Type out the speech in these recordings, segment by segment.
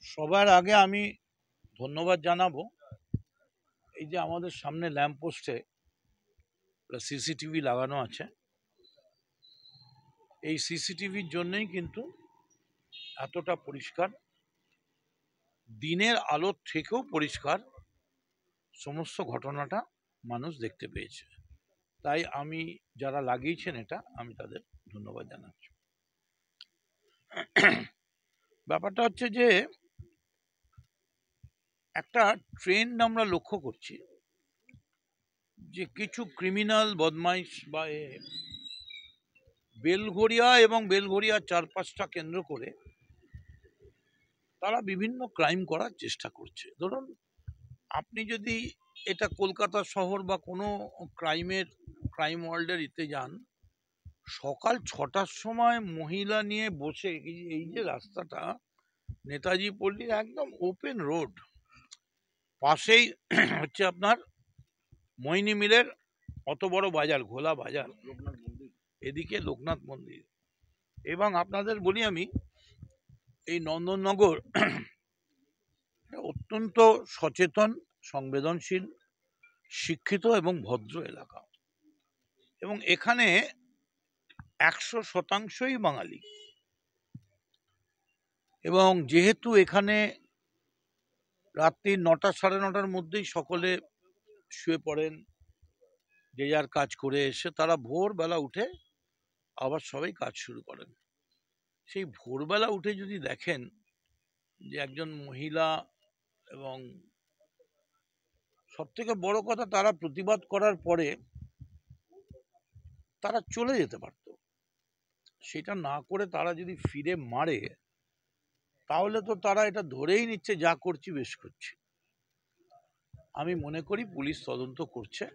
সবার আগে আমি ধন্যবাদ জানাবো এই যে আমাদের সামনে ল্যাম্প পোস্টে সিসিটিভি লাগানো আছে। এই সিসিটিভির জন্যই কিন্তু এতটা পরিষ্কার, দিনের আলোর থেকেও পরিষ্কার সমস্ত ঘটনাটা মানুষ দেখতে পেয়েছে। তাই আমি যারা লাগিয়েছেন এটা আমি তাদের ধন্যবাদ জানাচ্ছি। ব্যাপারটা হচ্ছে যে একটা ট্রেন্ড আমরা লক্ষ্য করছি যে কিছু ক্রিমিনাল বদমাইশ বা বেলঘরিয়া এবং বেলঘরিয়ার চারপাশটা কেন্দ্র করে তারা বিভিন্ন ক্রাইম করার চেষ্টা করছে। ধরুন, আপনি যদি এটা কলকাতা শহর বা কোনো ক্রাইম ওয়ার্ল্ডের ইতে যান, সকাল 6টার সময় মহিলা নিয়ে বসে এই যে রাস্তাটা নেতাজি পল্লীর একদম ওপেন রোড, পাশেই হচ্ছে আপনার মৈনী মিলের অত বড় বাজার, ঘোলা বাজার, এদিকে লোকনাথ মন্দির, এবং আপনাদের বলি আমি এই নন্দননগর অত্যন্ত সচেতন, সংবেদনশীল, শিক্ষিত এবং ভদ্র এলাকা, এবং এখানে 100%ই বাঙালি। এবং যেহেতু এখানে রাত্রি 9টা সাড়ে 9টার মধ্যেই সকলে শুয়ে পড়েন, যে যার কাজ করে এসে তারা ভোরবেলা উঠে আবার সবাই কাজ শুরু করেন। সেই ভোরবেলা উঠে যদি দেখেন যে একজন মহিলা, এবং সব থেকে বড় কথা তারা প্রতিবাদ করার পরে তারা চলে যেতে পারত, সেটা না করে তারা যদি ফিরে মারে তাহলে তো তারা এটা ধরেই নিচ্ছে যা করছি বেশ করছি। আমি মনে করি পুলিশ তদন্ত করছে,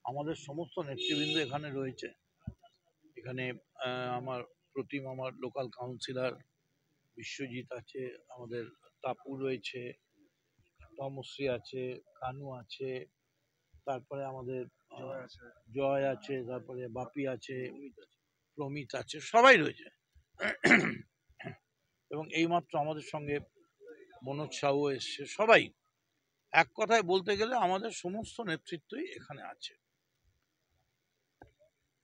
আমাদের সমস্ত নেতৃবৃন্দ এখানে রয়েছে। এখানে আমার প্রতিম, আমার লোকাল কাউন্সিলর বিশ্বজিৎ আছে, আমাদের তাপু রয়েছে, তমশ্রী আছে, কানু আছে, তারপরে আমাদের জয় আছে, তারপরে বাপি আছে, প্রমিত আছে, সবাই রয়েছে। এবং এইমাত্র আমাদের সঙ্গে মনোজ সাহু এসছে। সবাই, এক কথায় বলতে গেলে আমাদের সমস্ত নেতৃত্বই এখানে আছে।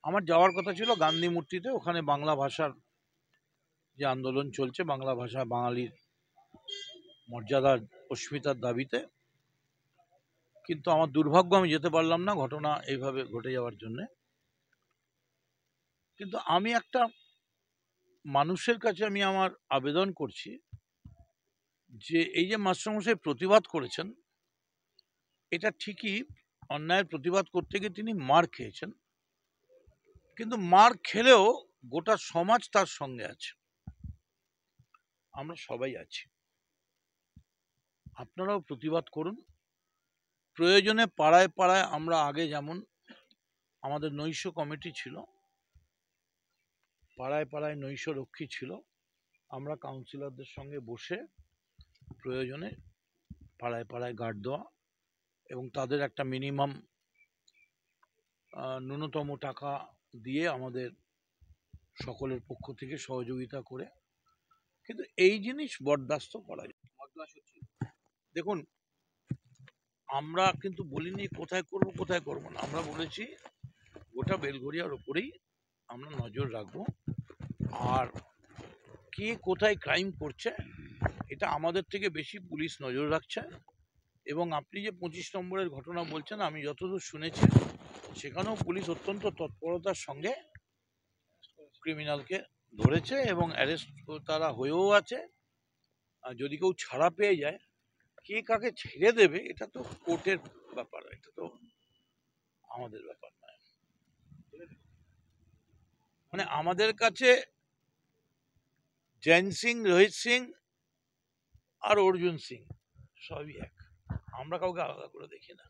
আমার যাওয়ার কথা ছিল গান্ধী মূর্তিতে, ওখানে বাংলা ভাষার যে আন্দোলন চলছে, বাংলা ভাষা বাঙালির মর্যাদার অস্মিতার দাবিতে, কিন্তু আমার দুর্ভাগ্য আমি যেতে পারলাম না ঘটনা এইভাবে ঘটে যাওয়ার জন্যে। কিন্তু আমি একটা মানুষের কাছে আমি আমার আবেদন করছি যে এই যে মাস্টারমশাই প্রতিবাদ করেছেন, এটা ঠিকই, অন্যায়ের প্রতিবাদ করতে গিয়ে তিনি মার খেয়েছেন, কিন্তু মার খেলেও গোটা সমাজ তার সঙ্গে আছে, আমরা সবাই আছি। আপনারাও প্রতিবাদ করুন, প্রয়োজনে পাড়ায় পাড়ায় আমরা আগে যেমন আমাদের নৈশ কমিটি ছিল, পাড়ায় পাড়ায় নৈশ রক্ষী ছিল, আমরা কাউন্সিলরদের সঙ্গে বসে প্রয়োজনে পাড়ায় পাড়ায় গার্ড দেওয়া এবং তাদের একটা মিনিমাম ন্যূনতম টাকা দিয়ে আমাদের সকলের পক্ষ থেকে সহযোগিতা করে, কিন্তু এই জিনিস বরদাস্ত করা যায়। দেখুন, আমরা কিন্তু বলিনি কোথায় করব কোথায় করব না, আমরা বলেছি গোটা বেলঘরিয়ার ওপরেই আমরা নজর রাখবো, আর কে কোথায় ক্রাইম করছে এটা আমাদের থেকে বেশি পুলিশ নজর রাখছে। এবং আপনি যে 25 নম্বরের ঘটনা বলছেন, আমি যতদূর শুনেছি সেখানেও পুলিশ অত্যন্ত তৎপরতার সঙ্গে ক্রিমিনালকে ধরেছে এবং অ্যারেস্ট তারা হয়েও আছে। আর যদি কেউ ছাড়া পেয়ে যায়, কে কাকে ছেড়ে দেবে এটা তো কোর্টের ব্যাপার, এটা তো আমাদের ব্যাপার নয়। মানে আমাদের কাছে জৈন সিং, রোহিত সিং আর অর্জুন সিং সবই এক, আমরা কাউকে আলাদা করে দেখি না।